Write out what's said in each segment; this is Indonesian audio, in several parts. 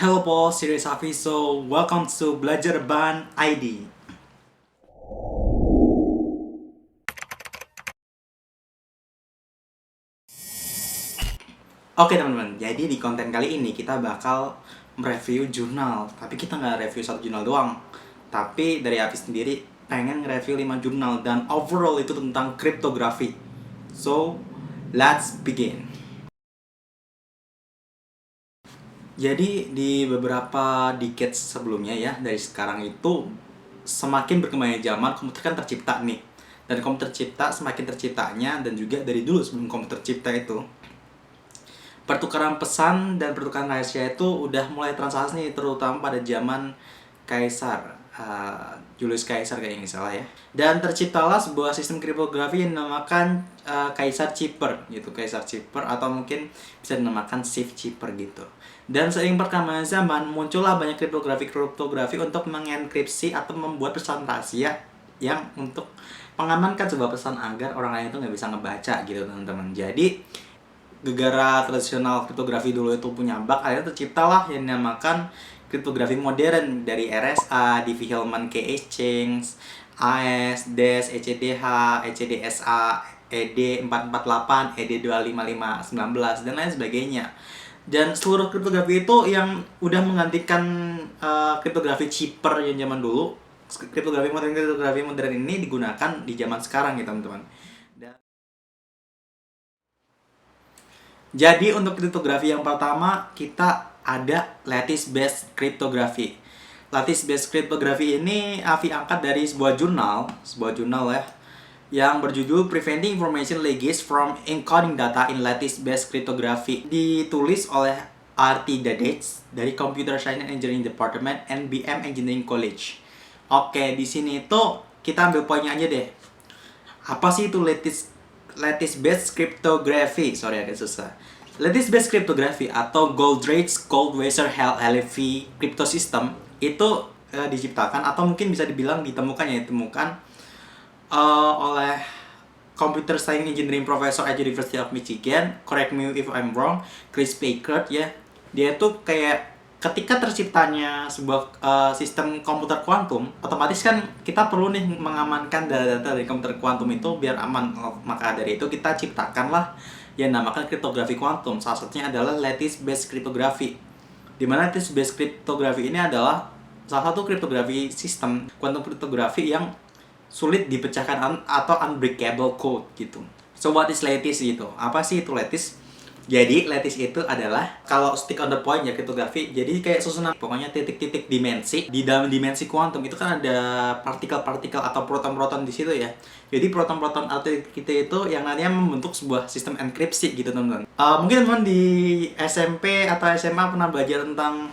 Hello po, Siri Safi. So, welcome to Belajar Ban ID. Oke teman-teman, jadi di konten kali ini kita bakal mereview jurnal. Tapi kita nggak review satu jurnal doang. Tapi dari Afi sendiri pengen nge-review 5 jurnal dan overall itu tentang kriptografi. So, let's begin. Jadi di beberapa decade sebelumnya ya, dari sekarang itu semakin berkembangnya zaman, komputer kan tercipta nih. Dan komputer tercipta, semakin terciptanya, dan juga dari dulu sebelum komputer tercipta itu, pertukaran pesan dan pertukaran rahasia itu udah mulai transaksi, terutama pada zaman Kaisar Julius Caesar kayaknya nggak salah ya. Dan terciptalah sebuah sistem kriptografi yang dinamakan Caesar Chipper gitu, Caesar Chipper, atau mungkin bisa dinamakan Shift Chipper gitu. Dan seiring perkembangan zaman muncullah banyak kriptografi untuk mengenkripsi atau membuat pesan rahasia yang untuk mengamankan sebuah pesan agar orang lain itu nggak bisa ngebaca gitu teman-teman. Jadi gegara tradisional kriptografi dulu itu punya bug, akhirnya terciptalah yang dinamakan kriptografi modern dari RSA, Diffie-Hellman Key Exchange, AES, DES, ECDH, ECDSA, ED448, ED25519 dan lain sebagainya. Dan seluruh kriptografi itu yang udah menggantikan kriptografi chipper yang zaman dulu. Kriptografi modern ini digunakan di zaman sekarang ya teman-teman. Jadi untuk kriptografi yang pertama kita ada lattice based cryptography. Lattice based cryptography ini Avi angkat dari sebuah jurnal ya, yang berjudul Preventing Information Leakage from Encoding Data in Lattice Based Cryptography. Ditulis oleh R.T. Dadich dari Computer Science and Engineering Department NBM Engineering College. Oke, di sini itu kita ambil poinnya aja deh. Apa sih itu lattice based cryptography? Sorry agak susah. Lattice based cryptography atau Goldrake Goldwasser Hellenic crypto system itu diciptakan atau mungkin bisa dibilang ditemukan oleh Computer Science Engineering Professor at University of Michigan. Correct me if I'm wrong, Chris Packard ya. Dia tuh kayak ketika terciptanya sebuah sistem komputer kuantum, otomatis kan kita perlu nih mengamankan data-data dari komputer kuantum itu biar aman. Maka dari itu kita ciptakanlah yang namakan kriptografi kuantum. Salah satunya adalah lattice based cryptography. Di mana lattice based cryptography ini adalah salah satu kriptografi sistem kuantum kriptografi yang sulit dipecahkan atau unbreakable code gitu. So what is lattice gitu? Apa sih itu lattice? Jadi lattice itu adalah kalau stick on the point ya kriptografi. Jadi kayak susunan pokoknya titik-titik dimensi. Di dalam dimensi kuantum itu kan ada partikel-partikel atau proton-proton di situ ya. Jadi proton-proton atau kita itu yang nantinya membentuk sebuah sistem enkripsi gitu teman-teman. Mungkin teman-teman di SMP atau SMA pernah belajar tentang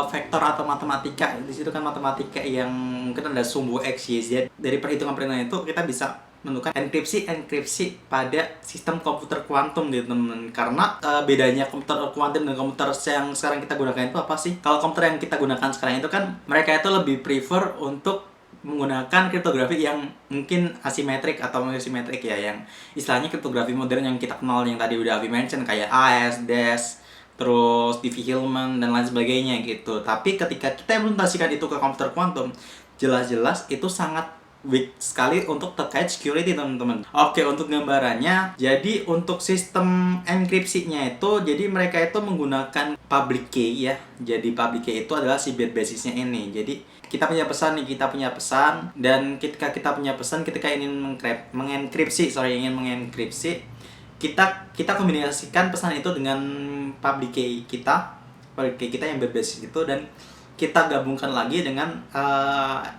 vektor atau matematika. Di situ kan matematika yang mungkin ada sumbu X, Y, Z. Dari perhitungan-perhitungan itu kita bisa menentukan enkripsi pada sistem komputer kuantum gitu teman-teman. Karena bedanya komputer kuantum dan komputer yang sekarang kita gunakan itu apa sih? Kalau komputer yang kita gunakan sekarang itu kan mereka itu lebih prefer untuk menggunakan kriptografi yang mungkin asimetrik atau simetrik ya, yang istilahnya kriptografi modern yang kita kenal yang tadi udah Avi mention kayak AES, DES, terus Diffie-Hellman dan lain sebagainya gitu. Tapi ketika kita implementasikan itu ke komputer kuantum, jelas-jelas itu sangat weak sekali untuk terkait security teman-teman. Oke, untuk gambarannya, jadi untuk sistem enkripsinya itu, jadi mereka itu menggunakan public key ya. Jadi public key itu adalah si bit basisnya ini. Jadi kita punya pesan nih, dan ketika punya pesan, ketika ingin mengenkripsi, kita kombinasikan pesan itu dengan public key kita yang berbasis itu, dan kita gabungkan lagi dengan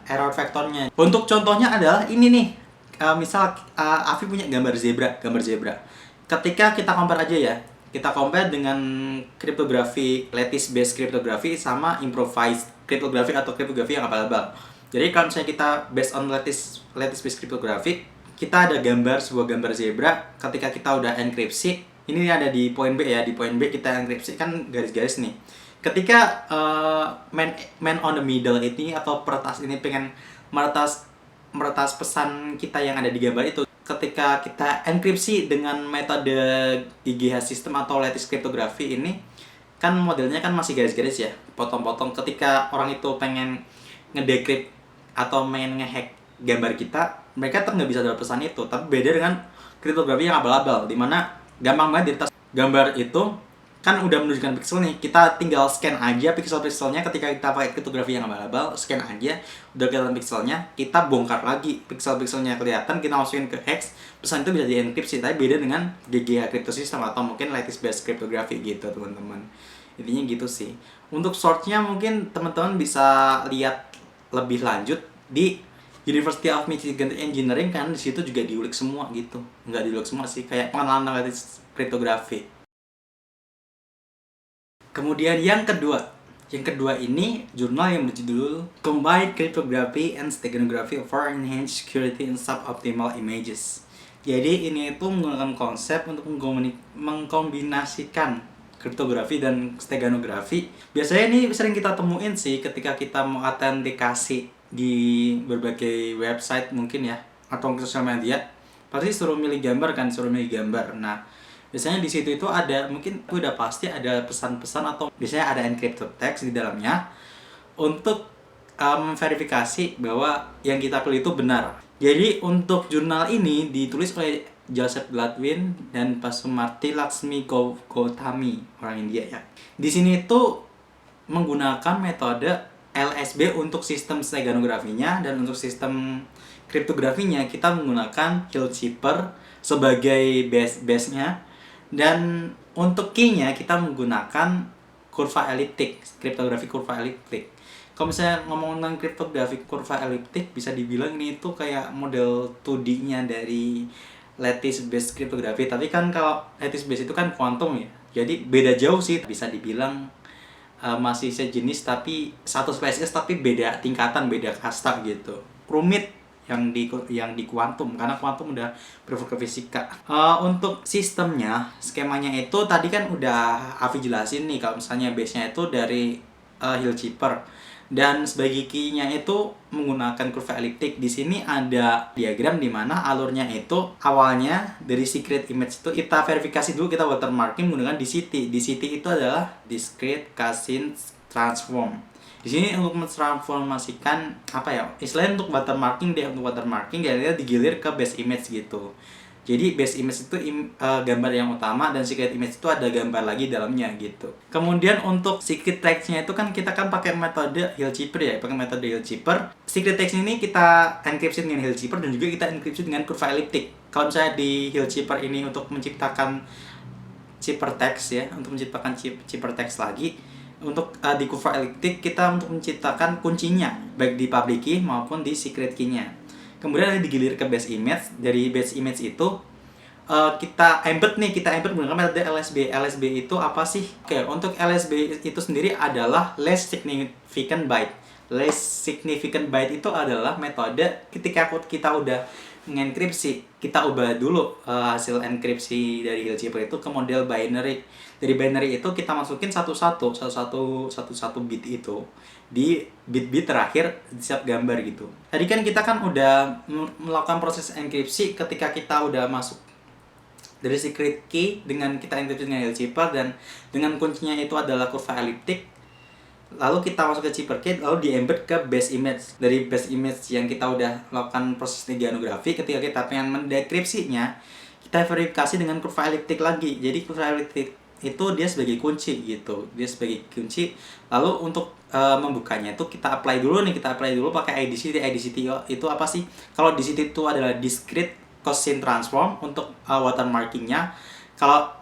error vektornya. Untuk contohnya adalah ini nih. Misal Afi punya gambar zebra. Ketika kita compare aja ya, kita compare dengan kriptografi lattice based kriptografi sama improvised kriptografi atau kriptografi yang abal-abal. Jadi kalau misalnya kita based on lattice based kriptografi, kita ada sebuah gambar zebra. Ketika kita udah enkripsi, ini ada di poin B ya, di poin B kita enkripsi kan garis-garis nih. Ketika man on the middle ini atau peretas ini pengen meretas pesan kita yang ada di gambar itu, ketika kita enkripsi dengan metode IGH system atau lattice cryptography ini, kan modelnya kan masih garis-garis ya, potong-potong. Ketika orang itu pengen ngedecrypt atau pengen ngehack gambar kita, mereka tetap nggak bisa dapat pesan itu. Tapi beda dengan kriptografi yang abal-abal, dimana gampang banget di atas gambar itu kan udah menunjukkan pixel nih, kita tinggal scan aja pixel-pixelnya. Ketika kita pakai kriptografi yang abal-abal, scan aja, udah kelihatan pixelnya, kita bongkar lagi, pixel-pixelnya kelihatan, kita masukin ke hex, pesan itu bisa dienkripsi. Tapi beda dengan GGA Crypto System atau mungkin lattice based cryptography gitu teman-teman. Intinya gitu sih. Untuk source-nya mungkin teman-teman bisa lihat lebih lanjut di University of Michigan Engineering, kan di situ juga diulik semua gitu. Nggak diulik semua sih, kayak pengenalan lattice cryptography. Kemudian yang kedua ini jurnal yang berjudul Combined Cryptography and Steganography for Enhanced Security in Suboptimal Images. Jadi ini itu menggunakan konsep untuk mengkombinasikan kriptografi dan steganografi. Biasanya ini sering kita temuin sih ketika kita mau autentikasi di berbagai website mungkin ya, atau sosial media. Pasti suruh milih gambar kan, suruh milih gambar. Nah, biasanya di situ itu ada, mungkin udah pasti ada pesan-pesan atau biasanya ada encrypted text di dalamnya untuk memverifikasi bahwa yang kita pilih itu benar. Jadi untuk jurnal ini ditulis oleh Joseph Gladwin dan Pasumarti Laksmi Gautami, orang India ya. Di sini itu menggunakan metode LSB untuk sistem steganografinya, dan untuk sistem kriptografinya kita menggunakan Hillchipper sebagai base-nya. Dan untuk key-nya kita menggunakan kurva eliptik, kriptografi kurva eliptik. Kalau misalnya ngomong tentang kriptografi kurva eliptik, bisa dibilang ini itu kayak model 2D-nya dari lattice based kriptografi. Tapi kan kalau lattice based itu kan kuantum ya, jadi beda jauh sih. Bisa dibilang masih sejenis tapi satu spesies, tapi beda tingkatan, beda kasta gitu. Rumit yang di kuantum, karena kuantum udah berfokus ke fisika. Untuk sistemnya, skemanya itu tadi kan udah Avi jelasin nih. Kalau misalnya base-nya itu dari Hillchipper, dan sebagai key-nya itu menggunakan kurva eliptik. Di sini ada diagram di mana alurnya itu awalnya dari secret image itu kita verifikasi dulu, kita watermarking menggunakan DCT. DCT itu adalah discrete Cassin transform. Di sini untuk mentransformasikan apa ya, istilahnya untuk watermarking dia digilir ke base image gitu. Jadi base image itu gambar yang utama, dan secret image itu ada gambar lagi dalamnya gitu. Kemudian untuk secret text-nya itu kan kita kan pakai metode Hillchipper ya, pakai metode Hillchipper. Secret text ini kita enkripsi dengan Hillchipper dan juga kita enkripsi dengan kurva eliptik. Kalau misalnya di Hillchipper ini untuk menciptakan chipper text ya, untuk menciptakan chipper text lagi. Untuk di kurva eliptik kita untuk menciptakan kuncinya baik di public key maupun di secret key-nya. Kemudian digilir ke base image. Dari base image itu kita embed menggunakan metode LSB. LSB itu apa sih? Oke, untuk LSB itu sendiri adalah less significant byte. Less significant byte itu adalah metode ketika kita udah mengenkripsi, kita ubah dulu hasil enkripsi dari Hillchipper itu ke model binary. Dari binary itu kita masukin satu bit itu di bit-bit terakhir di setiap gambar gitu. Tadi kan kita kan udah melakukan proses enkripsi ketika kita udah masuk dari secret key dengan kita enkripsi dengan Hillchipper, dan dengan kuncinya itu adalah kurva eliptik. Lalu kita masuk ke chipper key, lalu di-embed ke base image. Dari base image yang kita udah lakukan proses steganografi, ketika kita pengen mendekripsinya, kita verifikasi dengan kurva eliptik lagi. Jadi kurva eliptik itu dia sebagai kunci gitu, lalu untuk membukanya itu kita apply dulu pakai IDCT. Itu apa sih? Kalau DCT itu adalah discrete Gaussian transform untuk watermarkingnya. Kalau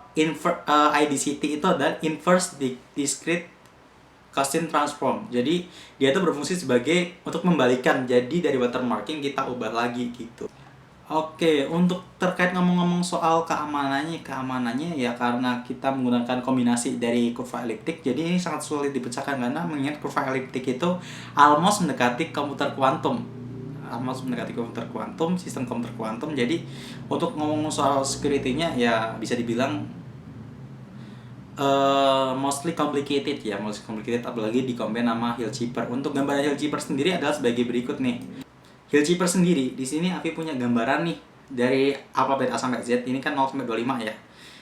IDCT itu adalah inverse discrete Gaussian transform. Jadi dia itu berfungsi sebagai untuk membalikan, jadi dari watermarking kita ubah lagi gitu. Oke, untuk terkait ngomong-ngomong soal keamanannya ya, karena kita menggunakan kombinasi dari kurva eliptik, jadi ini sangat sulit dipecahkan karena mengingat kurva eliptik itu almost mendekati komputer kuantum. Sistem komputer kuantum. Jadi untuk ngomong soal security-nya ya bisa dibilang mostly complicated, apalagi dikombin sama Hillchipper. Untuk gambar Hillchipper sendiri adalah sebagai berikut nih. Hillchipper sendiri, di sini Avi punya gambaran nih dari alfabet A sampai Z. Ini kan 0 sampai 25 ya.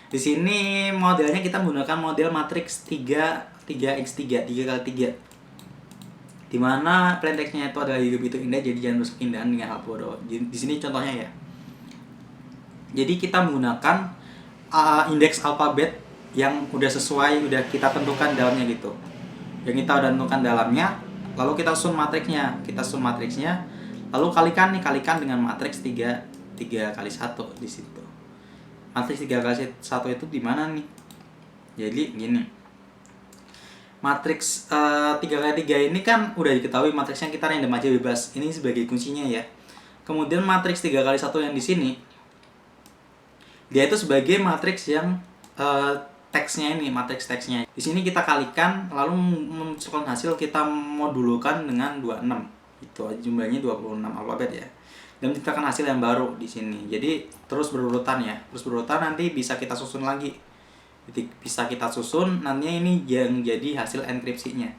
Di sini modelnya kita menggunakan model matriks 3x3, 3x3. Dimana plain text-nya itu adalah hidup itu indah, jadi jangan rusak keindahan dengan hal bodoh. Di sini contohnya ya. Jadi kita menggunakan indeks alfabet yang udah sesuai, udah kita tentukan dalamnya gitu. Yang kita udah tentukan dalamnya, lalu kita susun matriksnya. Lalu kalikan dengan matriks 3 kali 1 di situ. Matriks 3 kali 1 itu di mana nih? Jadi gini. Matriks 3 kali 3 ini kan udah diketahui matriksnya, kita random aja bebas. Ini sebagai kuncinya ya. Kemudian matriks 3 kali 1 yang di sini, dia itu sebagai matriks yang teksnya ini, matriks teksnya. Di sini kita kalikan, lalu memunculkan hasil, kita modulkan dengan 26. Itu jumlahnya 26 alfabet ya. Dan menciptakan hasil yang baru di sini. Jadi terus berurutan ya. Terus berurutan, nanti bisa kita susun lagi. Jadi bisa kita susun, nantinya ini yang jadi hasil enkripsinya.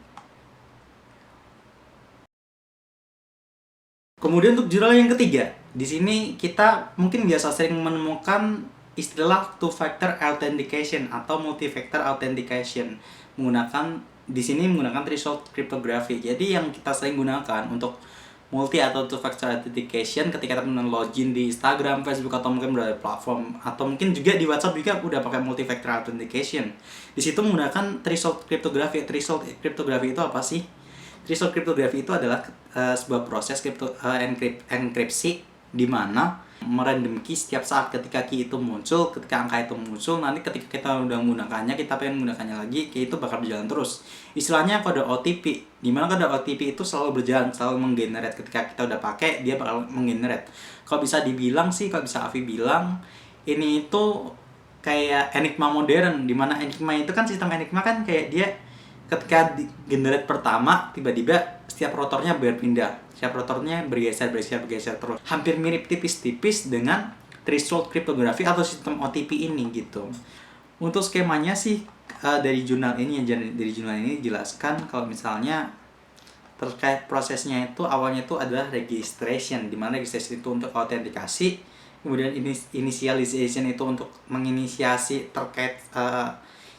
Kemudian untuk jurnal yang ketiga, di sini kita mungkin biasa sering menemukan istilah two-factor authentication atau multi-factor authentication, di sini menggunakan threshold cryptography. Jadi yang kita sering gunakan untuk multi atau two-factor authentication ketika teman-teman login di Instagram, Facebook, atau mungkin berada platform, atau mungkin juga di WhatsApp juga udah pakai multi-factor authentication. Di situ menggunakan threshold cryptography. Threshold cryptography itu apa sih? Threshold cryptography itu adalah sebuah proses enkripsi di mana merandom key setiap saat. Ketika key itu muncul, ketika angka itu muncul, nanti ketika kita udah menggunakannya, kita pengen menggunakannya lagi, key itu bakal berjalan terus. Istilahnya kode OTP, dimana kode OTP itu selalu berjalan, selalu menggenerate. Ketika kita udah pakai, dia bakal menggenerate. Kalau bisa dibilang sih, kalau bisa Avi bilang, ini itu kayak Enigma modern, dimana Enigma itu kan, sistem Enigma kan kayak dia ketika generate pertama, tiba-tiba setiap rotornya berpindah, setiap rotornya bergeser terus. Hampir mirip tipis-tipis dengan threshold cryptography atau sistem OTP ini gitu. Untuk skemanya sih dari jurnal ini dijelaskan kalau misalnya terkait prosesnya itu awalnya itu adalah registration, di mana registration itu untuk autentikasi, kemudian initialization itu untuk menginisiasi terkait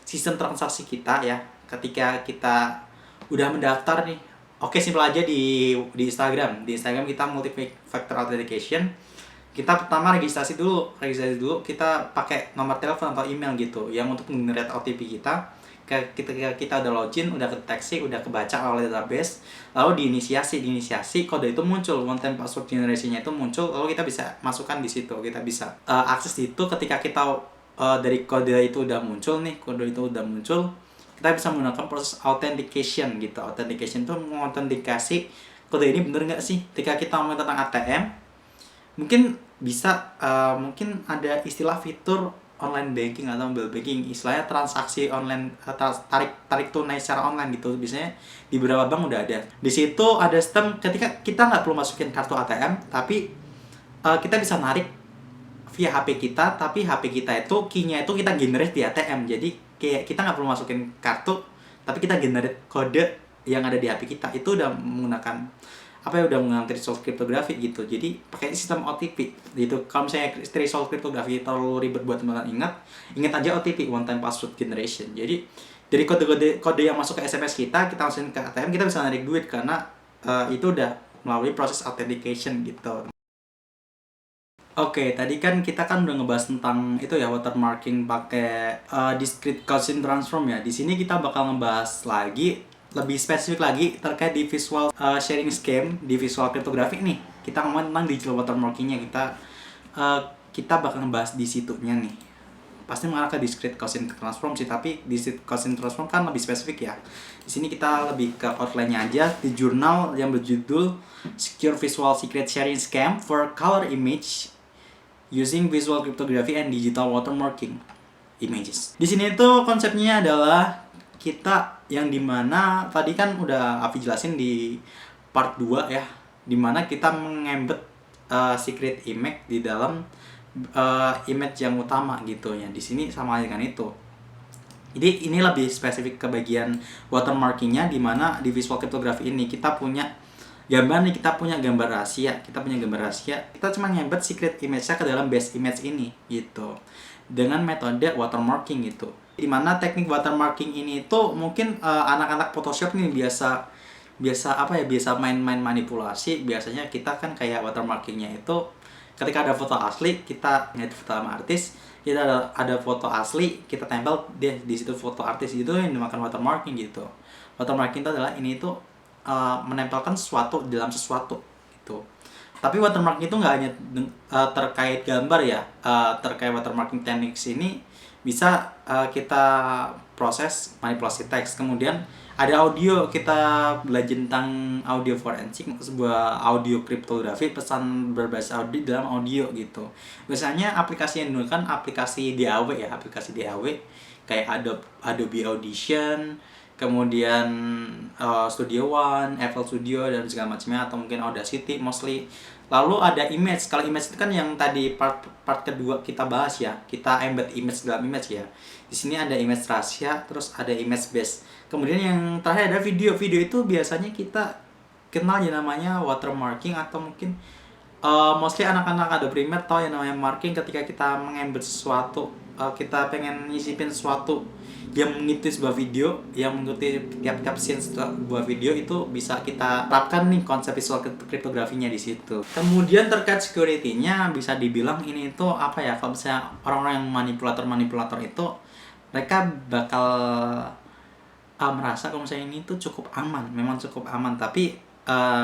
sistem transaksi kita ya. Ketika kita udah mendaftar nih, oke, simpel aja di Instagram kita multi factor authentication. Kita pertama registrasi dulu, kita pakai nomor telepon atau email gitu yang untuk generate OTP kita. Ketika kita udah login, udah kedeteksi, udah kebaca oleh database, lalu diinisiasi kode itu muncul, one time password generation-nya itu muncul, lalu kita bisa masukkan di situ, kita bisa akses itu. Ketika kita dari kode itu udah muncul, kita bisa menggunakan proses authentication gitu. Authentication itu mengautentikasi kode ini bener nggak sih. Ketika kita ngomong tentang ATM, mungkin bisa mungkin ada istilah fitur online banking atau mobile banking, istilahnya transaksi online, tarik tunai secara online gitu. Biasanya di beberapa bank udah ada. Di situ ada sistem ketika kita nggak perlu masukin kartu ATM, tapi kita bisa narik via HP kita, tapi HP kita itu key-nya itu kita generate di ATM. Jadi kayak kita nggak perlu masukin kartu, tapi kita generate kode yang ada di HP kita. Itu udah menggunakan udah menggunakan threshold cryptography gitu. Jadi pakai sistem OTP gitu. Kalau misalnya threshold cryptography terlalu ribet buat teman-teman ingat aja OTP, one time password generation. Jadi dari kode yang masuk ke SMS kita masukin ke ATM, kita bisa narik duit karena itu udah melalui proses authentication gitu. Oke, tadi kan kita udah ngebahas tentang itu ya, watermarking pakai discrete Gaussian transform ya. Di sini kita bakal ngebahas lagi lebih spesifik lagi terkait di visual sharing scheme, di visual cryptography nih. Kita ngomong tentang digital watermarkingnya, kita bakal ngebahas di situnya nih. Pasti mengarah ke discrete Gaussian transform sih, tapi discrete Gaussian transform kan lebih spesifik ya. Di sini kita lebih ke outline-nya aja di jurnal yang berjudul Secure Visual Secret Sharing Scheme for Color Image Using Visual Cryptography and Digital Watermarking Images. Di sini tuh konsepnya adalah kita yang dimana tadi kan udah Avi jelasin di part 2 ya, dimana kita mengembed secret image di dalam image yang utama gitu ya. Di sini sama dengan itu. Jadi ini lebih spesifik ke bagian watermarkingnya, dimana di visual cryptography ini kita punya gambar nih, kita punya gambar rahasia, kita cuma ngebet secret image-nya ke dalam base image ini gitu. dengan metode watermarking gitu. Dimana teknik watermarking ini itu mungkin anak-anak Photoshop nih biasa main-main manipulasi. Biasanya kita kan kayak watermarkingnya itu ketika ada foto asli, kita ngedit foto sama artis, kita ada foto asli, kita tempel di situ foto artis, itu yang dimakan watermarking gitu. Watermarking itu adalah ini itu menempelkan sesuatu dalam sesuatu gitu. Tapi watermarking itu nggak hanya terkait gambar ya. Terkait watermarking teknik ini bisa kita proses manipulasi teks. Kemudian ada audio, kita belajar tentang audio forensik, sebuah audio kriptografi, pesan berbasis audio dalam audio gitu. Biasanya aplikasi yang digunakan aplikasi DAW ya, aplikasi DAW kayak Adobe Audition, kemudian Studio One, FL Studio dan segala macamnya, atau mungkin Audacity mostly. Lalu ada image. Kalau image itu kan yang tadi part kedua kita bahas ya. Kita embed image dalam image ya. Di sini ada image rahasia, terus ada image base. Kemudian yang terakhir ada video. Video itu biasanya kita kenal ya namanya watermarking, atau mungkin mostly anak-anak Adobe Premiere tahu yang namanya marking ketika kita mengembed sesuatu. Kita pengen nyisipin sesuatu yang mengikuti sebuah video, yang mengikuti tiap scene sebuah video, itu bisa kita terapkan nih konsep visual kriptografinya di situ. Kemudian terkait security-nya, bisa dibilang ini itu apa ya, kalau misalnya orang-orang yang manipulator itu mereka bakal merasa kalau misalnya ini tuh cukup aman, memang cukup aman, tapi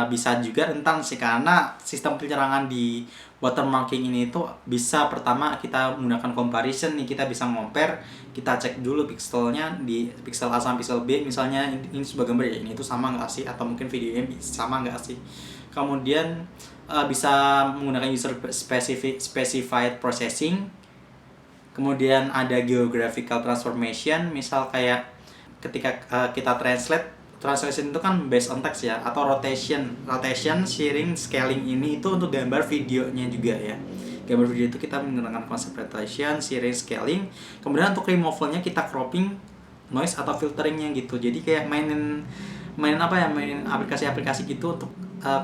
bisa juga rentan sih, karena sistem penyerangan di watermarking ini itu bisa, pertama kita menggunakan comparison nih, kita bisa compare, kita cek dulu pixelnya di pixel A sama pixel B, misalnya ini sebagai gambar ya, ini itu sama nggak sih, atau mungkin videonya sama nggak sih. Kemudian bisa menggunakan user specified processing. Kemudian ada geographical transformation, misal kayak ketika kita translation itu kan based on text ya, atau rotation, sharing, scaling ini itu untuk gambar videonya juga ya. Gambar video itu kita menggunakan konsep rotation, sharing, scaling. Kemudian untuk removal-nya kita cropping, noise atau filteringnya gitu. Jadi kayak mainin aplikasi-aplikasi gitu untuk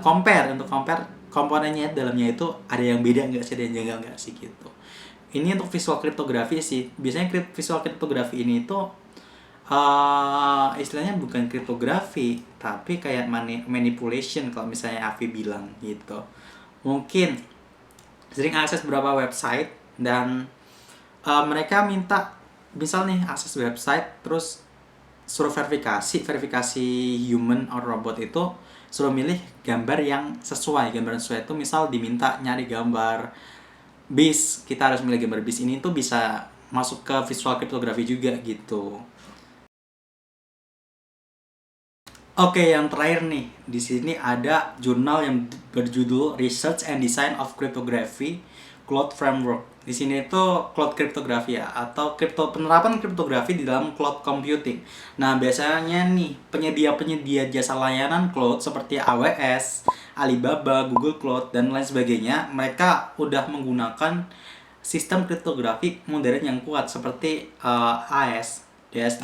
compare komponennya dalamnya itu ada yang beda nggak sih, ada yang janggal nggak sih gitu. Ini untuk visual kriptografi sih. Biasanya visual kriptografi ini itu istilahnya bukan kriptografi, tapi kayak manipulation kalau misalnya Avi bilang gitu. Mungkin sering akses beberapa website dan mereka minta, misal nih akses website, terus suruh verifikasi human or robot, itu suruh milih gambar yang sesuai. Gambar sesuai itu misal diminta nyari gambar bis, kita harus milih gambar bis. Ini tuh bisa masuk ke visual kriptografi juga gitu. Oke, yang terakhir nih, di sini ada jurnal yang berjudul Research and Design of Cryptography Cloud Framework. Di sini itu cloud cryptography ya, atau penerapan kriptografi di dalam cloud computing. Nah, biasanya nih penyedia jasa layanan cloud seperti AWS, Alibaba, Google Cloud dan lain sebagainya, mereka udah menggunakan sistem kriptografi modern yang kuat seperti AES,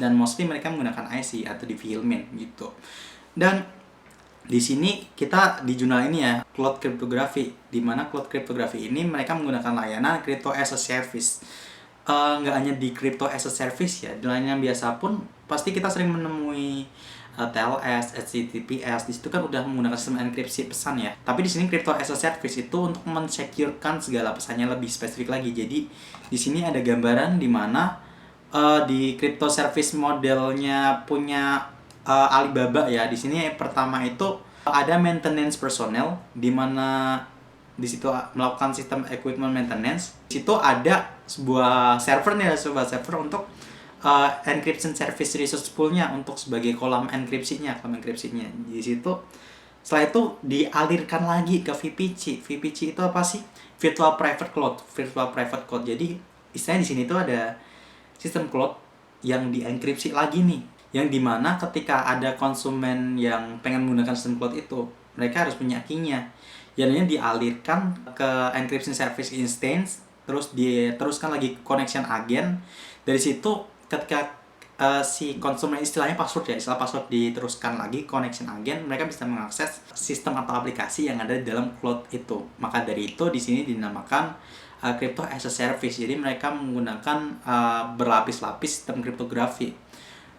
dan mostly mereka menggunakan IC atau diffie-Hellman gitu. Dan di sini kita di jurnal ini ya, cloud cryptography, di mana cloud cryptography ini mereka menggunakan layanan crypto as a service. Nggak hanya di crypto as a service ya, di layanan biasa pun pasti kita sering menemui TLS, HTTPS. Di situ kan udah menggunakan sistem enkripsi pesan ya. Tapi di sini crypto as a service itu untuk mensecurekan segala pesannya lebih spesifik lagi. Jadi di sini ada gambaran di mana di crypto service modelnya punya Alibaba ya. Di sini pertama itu ada maintenance personnel, di mana di situ melakukan sistem equipment maintenance. Di situ ada sebuah server untuk encryption service resource pool-nya, untuk sebagai kolam enkripsinya. Di situ setelah itu dialirkan lagi ke VPC. VPC itu apa sih? Virtual Private Cloud. Jadi istilahnya di sini tuh ada sistem cloud yang dienkripsi lagi nih, yang dimana ketika ada konsumen yang pengen menggunakan sistem cloud itu, mereka harus punya key-nya, yang ini dialirkan ke encryption service instance, terus diteruskan lagi connection agent. Dari situ ketika si konsumen, istilah password diteruskan lagi connection agent, mereka bisa mengakses sistem atau aplikasi yang ada di dalam cloud itu. Maka dari itu di sini dinamakan crypto as a service. Jadi mereka menggunakan berlapis-lapis sistem kriptografi.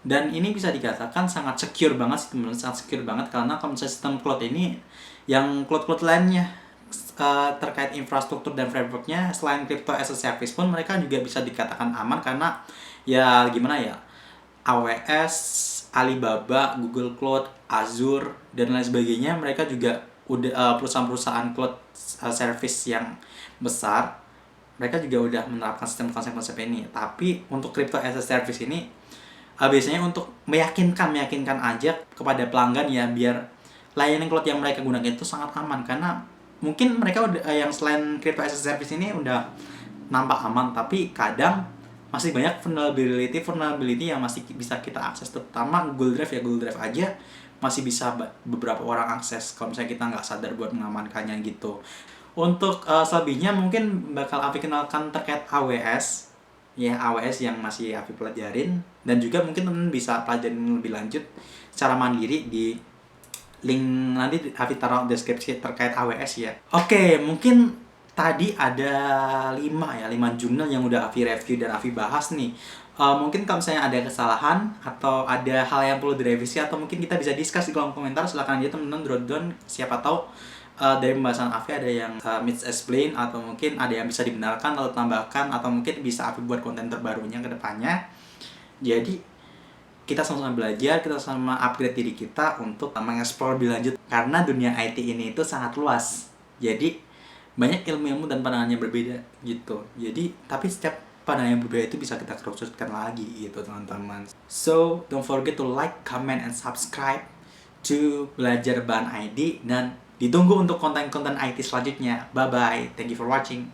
Dan ini bisa dikatakan sangat secure banget sih teman-teman, sangat secure banget karena kalau misalnya sistem cloud ini yang cloud-cloud lainnya terkait infrastruktur dan frameworknya selain crypto as a service pun mereka juga bisa dikatakan aman karena ya gimana ya, AWS, Alibaba, Google Cloud, Azure dan lain sebagainya mereka juga udah perusahaan-perusahaan cloud service yang besar, mereka juga udah menerapkan sistem konsep-konsep ini. Tapi untuk crypto as a service ini biasanya untuk meyakinkan aja kepada pelanggan ya, biar layanan cloud yang mereka gunakan itu sangat aman, karena mungkin mereka udah yang selain crypto as a service ini udah nampak aman, tapi kadang masih banyak vulnerability yang masih bisa kita akses, terutama Google Drive ya. Google Drive aja masih bisa beberapa orang akses kalau misalnya kita nggak sadar buat mengamankannya gitu. Untuk selebihnya mungkin bakal Afi kenalkan terkait AWS ya, AWS yang masih Afi pelajarin, dan juga mungkin teman bisa pelajarin lebih lanjut secara mandiri di link nanti Afi taruh deskripsi terkait AWS ya. Oke, mungkin tadi ada 5 jurnal yang udah Afi review dan Afi bahas nih. Mungkin kalau misalnya ada kesalahan atau ada hal yang perlu direvisi atau mungkin kita bisa discuss di kolom komentar, silahkan aja teman-teman drop down. Siapa tahu dari pembahasan Afi ada yang misexplain atau mungkin ada yang bisa dibenarkan atau tambahkan, atau mungkin bisa Afi buat konten terbarunya ke depannya. Jadi kita sama-sama belajar, kita sama upgrade diri kita untuk mengeksplor lebih lanjut, karena dunia IT ini itu sangat luas. Jadi banyak ilmu-ilmu dan pandangannya berbeda gitu. Jadi tapi setiap pandangan yang berbeda itu bisa kita kerucutkan lagi gitu teman-teman. So don't forget to like, comment, and subscribe to Belajar Bahan ID, dan ditunggu untuk konten-konten IT selanjutnya. Bye bye, thank you for watching.